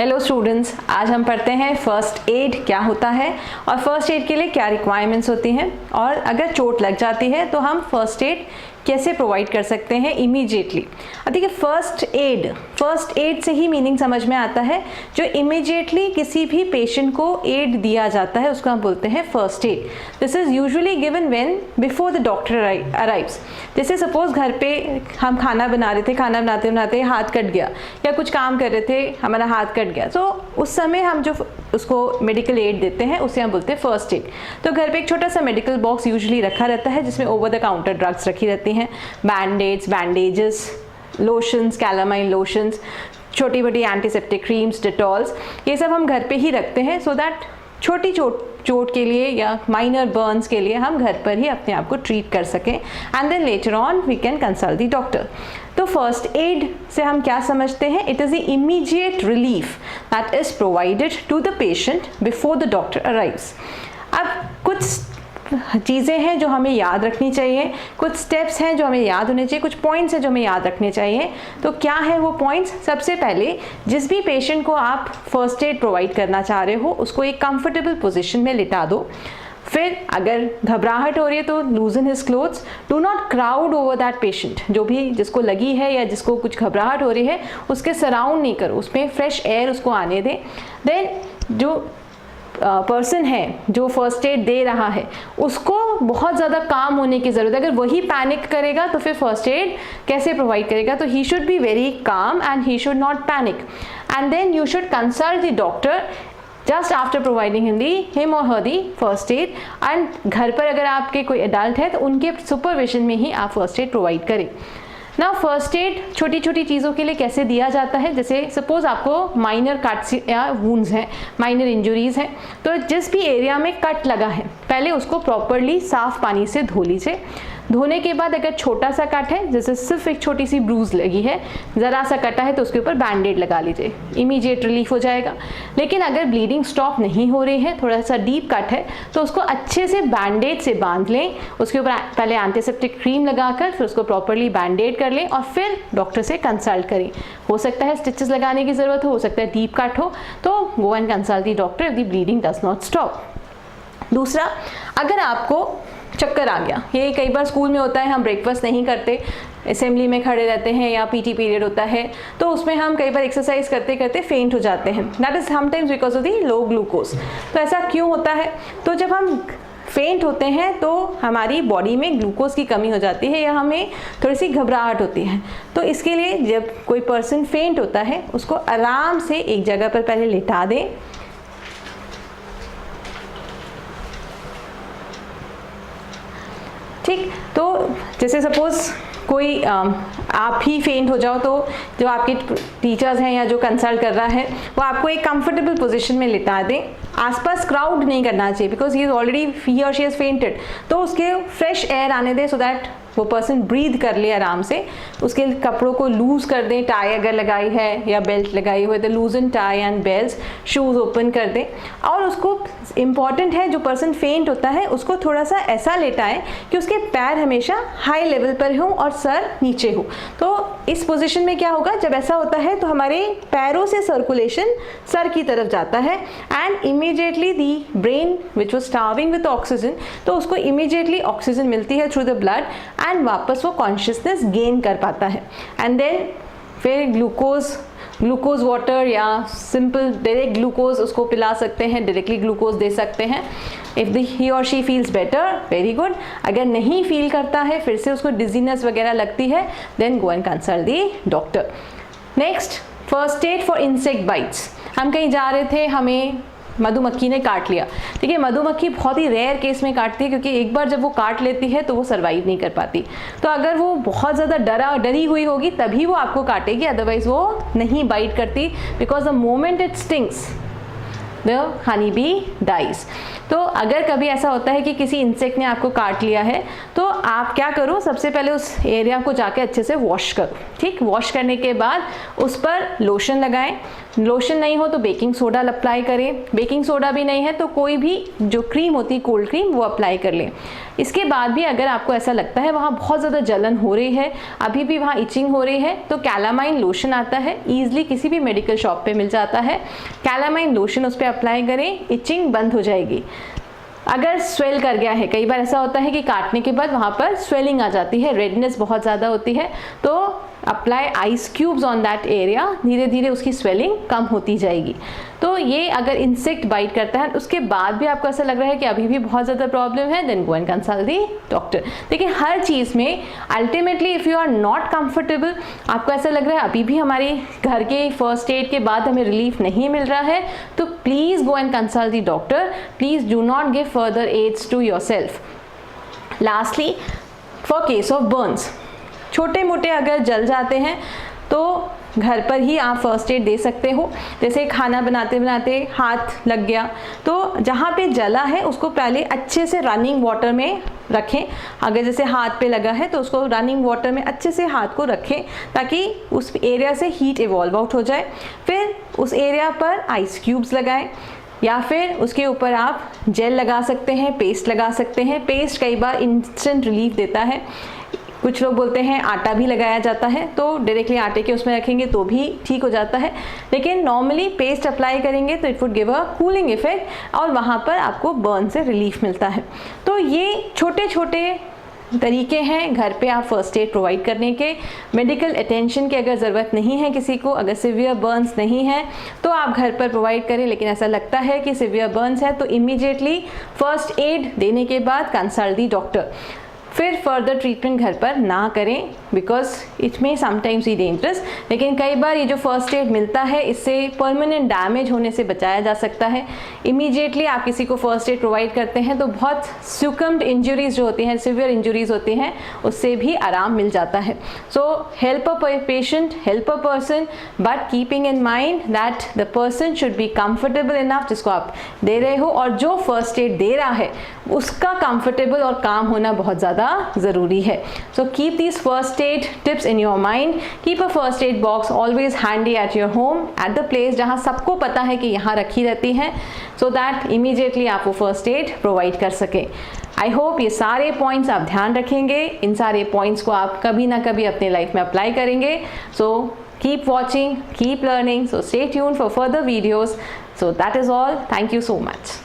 Hello students, आज हम पढ़ते हैं फर्स्ट एड क्या होता है और फर्स्ट एड के लिए क्या रिक्वायरमेंट्स होती हैं और अगर चोट लग जाती है तो हम फर्स्ट एड कैसे प्रोवाइड कर सकते हैं इमीडिएटली। अब देखिए, फर्स्ट एड से ही मीनिंग समझ में आता है। जो इमीडिएटली किसी भी पेशेंट को एड दिया जाता है उसको हम बोलते हैं first aid. This is usually given when before the doctor arrives. जैसे सपोज घर पे हम खाना बना रहे थे, खाना बनाते बनाते हाथ कट गया या कुछ काम कर रहे थे, हमारा हाथ कट गया, तो उस समय हम जो उसको मेडिकल एड देते हैं उसे हम बोलते हैं फर्स्ट एड। तो घर पे एक छोटा सा मेडिकल बॉक्स यूजुअली रखा रहता है जिसमें ओवर द काउंटर ड्रग्स रखी रहती हैं, बैंडेड्स, बैंडेजेस, लोशंस, कैलामाइन लोशंस, छोटी बड़ी एंटीसेप्टिक क्रीम्स, डेटॉल्स, ये सब हम घर पे ही रखते हैं सो दैट छोटी चोट के लिए या माइनर बर्न्स के लिए हम घर पर ही अपने आप को ट्रीट कर सकें and then later on we can consult the doctor. तो फर्स्ट एड से हम क्या समझते हैं? It is the immediate relief that is provided to the patient before the doctor arrives. अब कुछ चीज़ें हैं जो हमें याद रखनी चाहिए, कुछ स्टेप्स हैं जो हमें याद होने चाहिए, कुछ पॉइंट्स हैं जो हमें याद रखने चाहिए। तो क्या है वो पॉइंट्स? सबसे पहले, जिस भी पेशेंट को आप फर्स्ट एड प्रोवाइड करना चाह रहे हो उसको एक कंफर्टेबल पोजीशन में लिटा दो। फिर अगर घबराहट हो रही है तो लूजन his clothes, do not crowd over that patient. जो भी जिसको लगी है या जिसको कुछ घबराहट हो रही है उसके सराउंड नहीं करो, उसमें फ्रेश एयर उसको आने दें। देन जो पर्सन है जो फर्स्ट एड दे रहा है उसको बहुत ज़्यादा काम होने की ज़रूरत है। अगर वही पैनिक करेगा तो फिर फर्स्ट एड कैसे प्रोवाइड करेगा? तो he should be very calm and he should not panic and then you should consult the doctor just after providing him or her the first aid। and घर पर अगर आपके कोई एडल्ट है तो उनके सुपरविजन में ही आप फर्स्ट एड प्रोवाइड करें। ना फर्स्ट एड छोटी छोटी चीज़ों के लिए कैसे दिया जाता है? जैसे सपोज आपको माइनर कट्स या वुंड्स हैं, माइनर इंजरीज हैं, तो जिस भी एरिया में कट लगा है पहले उसको प्रॉपरली साफ पानी से धो लीजिए। धोने के बाद अगर छोटा सा कट है, जैसे सिर्फ एक छोटी सी ब्रूज लगी है, ज़रा सा कटा है, तो उसके ऊपर बैंडेड लगा लीजिए, इमीडिएट रिलीफ हो जाएगा। लेकिन अगर ब्लीडिंग स्टॉप नहीं हो रही है, थोड़ा सा डीप कट है, तो उसको अच्छे से बैंडेड से बांध लें। उसके ऊपर पहले एंटीसेप्टिक क्रीम लगाकर फिर उसको प्रॉपरली बैंडेड कर लें और फिर डॉक्टर से कंसल्ट करें। हो सकता है स्टिचेस लगाने की ज़रूरत हो सकता है डीप कट हो, तो गो and consult the doctor if the bleeding does not stop. दूसरा, अगर आपको चक्कर आ गया, ये कई बार स्कूल में होता है, हम ब्रेकफास्ट नहीं करते, असेंबली में खड़े रहते हैं या पीटी पीरियड होता है, तो उसमें हम कई बार एक्सरसाइज करते करते फेंट हो जाते हैं। That is sometimes because of the low glucose. तो ऐसा क्यों होता है? तो जब हम फेंट होते हैं तो हमारी बॉडी में ग्लूकोज की कमी हो जाती है या हमें थोड़ी सी घबराहट होती है। तो इसके लिए जब कोई पर्सन फेंट होता है उसको आराम से एक जगह पर पहले लिटा दें, ठीक। तो जैसे सपोज कोई आप ही फेंट हो जाओ तो जो आपके टीचर्स हैं या जो कंसल्ट कर रहा है वो आपको एक कंफर्टेबल पोजीशन में लिटा दें। आसपास क्राउड नहीं करना चाहिए बिकॉज ही और शी इज फेंटेड, तो उसके फ्रेश एयर आने दें सो दैट वो पर्सन ब्रीथ कर ले आराम से। उसके कपड़ों को लूज कर दें, टाई अगर लगाई है या बेल्ट लगाई हुई है तो लूजन tie and belt, shoes open कर दें। और उसको इम्पॉर्टेंट है, जो पर्सन फेंट होता है उसको थोड़ा सा ऐसा लेटाएं कि उसके पैर हमेशा हाई लेवल पर हों और सर नीचे हो। तो इस पोजीशन में क्या होगा, जब ऐसा होता है तो हमारे पैरों से सर्कुलेशन सर की तरफ जाता है and immediately the brain which was starving with oxygen, तो उसको इमीडिएटली ऑक्सीजन मिलती है थ्रू द ब्लड एंड वापस वो कॉन्शियसनेस गेन कर पाता है। एंड देन फिर ग्लूकोज वाटर या सिंपल डायरेक्ट ग्लूकोज उसको पिला सकते हैं, डायरेक्टली ग्लूकोज दे सकते हैं। इफ़ ही और she feels better, very good. अगर नहीं फील करता है, फिर से उसको डिजीनेस वगैरह लगती है, then go and consult the doctor. Next, first aid for insect bites. हम कहीं जा रहे थे, हमें मधुमक्खी ने काट लिया। देखिए, मधुमक्खी बहुत ही रेयर केस में काटती है क्योंकि एक बार जब वो काट लेती है तो वो सर्वाइव नहीं कर पाती। तो अगर वो बहुत ज़्यादा डरी हुई होगी तभी वो आपको काटेगी, अदरवाइज वो नहीं बाइट करती because the moment it stings the honey bee dies. तो अगर कभी ऐसा होता है कि किसी इंसेक्ट ने आपको काट लिया है तो आप क्या करो, सबसे पहले उस एरिया को जाके अच्छे से वॉश करो, ठीक। वॉश करने के बाद उस पर लोशन लगाएं, लोशन नहीं हो तो बेकिंग सोडा अप्लाई करें, बेकिंग सोडा भी नहीं है तो कोई भी जो क्रीम होती है कोल्ड क्रीम वो अप्लाई कर लें। इसके बाद भी अगर आपको ऐसा लगता है वहाँ बहुत ज़्यादा जलन हो रही है, अभी भी वहाँ इचिंग हो रही है, तो कैलामाइन लोशन आता है, ईजिली किसी भी मेडिकल शॉप पे मिल जाता है। कैलामाइन लोशन उस पर अप्लाई करें, इचिंग बंद हो जाएगी। अगर स्वेल कर गया है, कई बार ऐसा होता है कि काटने के बाद वहाँ पर स्वेलिंग आ जाती है, रेडनेस बहुत ज़्यादा होती है, तो apply ice cubes on that area, धीरे धीरे उसकी स्वेलिंग कम होती जाएगी। तो ये अगर इंसेक्ट बाइट करता है उसके बाद भी आपको ऐसा लग रहा है कि अभी भी बहुत ज़्यादा प्रॉब्लम है, then go and consult the doctor. देखिए हर चीज़ में ultimately if you are not comfortable, आपको ऐसा लग रहा है अभी भी हमारे घर के फर्स्ट एड के बाद हमें रिलीफ नहीं मिल रहा है, तो please go and consult the doctor. Please do not give further aids to yourself. Lastly, for case of burns, छोटे मोटे अगर जल जाते हैं तो घर पर ही आप फर्स्ट एड दे सकते हो। जैसे खाना बनाते बनाते हाथ लग गया तो जहाँ पे जला है उसको पहले अच्छे से रनिंग वाटर में रखें। अगर जैसे हाथ पे लगा है तो उसको रनिंग वाटर में अच्छे से हाथ को रखें ताकि उस एरिया से हीट इवॉल्व आउट हो जाए। फिर उस एरिया पर आइस क्यूब्स लगाएं या फिर उसके ऊपर आप जेल लगा सकते हैं, पेस्ट लगा सकते हैं। पेस्ट कई बार इंस्टेंट रिलीफ देता है। कुछ लोग बोलते हैं आटा भी लगाया जाता है, तो डायरेक्टली आटे के उसमें रखेंगे तो भी ठीक हो जाता है, लेकिन नॉर्मली पेस्ट अप्लाई करेंगे तो it would give a cooling effect और वहाँ पर आपको बर्न से रिलीफ मिलता है। तो ये छोटे छोटे तरीके हैं घर पे आप फर्स्ट एड प्रोवाइड करने के। मेडिकल अटेंशन की अगर ज़रूरत नहीं है किसी को, अगर सिवियर बर्न्स नहीं है तो आप घर पर प्रोवाइड करें, लेकिन ऐसा लगता है कि सिवियर बर्न्स है तो इमीडिएटली फर्स्ट एड देने के बाद कंसल्ट दी डॉक्टर। फिर फर्दर ट्रीटमेंट घर पर ना करें because it may sometimes be dangerous. लेकिन कई बार ये जो फर्स्ट एड मिलता है इससे परमानेंट डैमेज होने से बचाया जा सकता है। इमीडिएटली आप किसी को फर्स्ट एड प्रोवाइड करते हैं तो बहुत सुकम्ड इंजरीज जो होती हैं, सिवियर इंजरीज होती हैं, उससे भी आराम मिल जाता है। So help a patient, help a person, but keeping in mind that the person should be comfortable enough जिसको आप दे रहे हो, और जो फर्स्ट एड दे रहा है उसका कंफर्टेबल और काम होना बहुत ज़्यादा ज़रूरी है। So keep these first aid tips in your mind. Keep a first aid box always handy at your home, at the place जहाँ सबको पता है कि यहाँ रखी रहती है, so that immediately आप वो first aid provide कर सके। आई होप ये सारे पॉइंट्स आप ध्यान रखेंगे, इन सारे पॉइंट्स को आप कभी ना कभी अपने लाइफ में अप्लाई करेंगे। सो keep watching, keep learning, so stay tuned for further videos. So that is all. Thank you so much.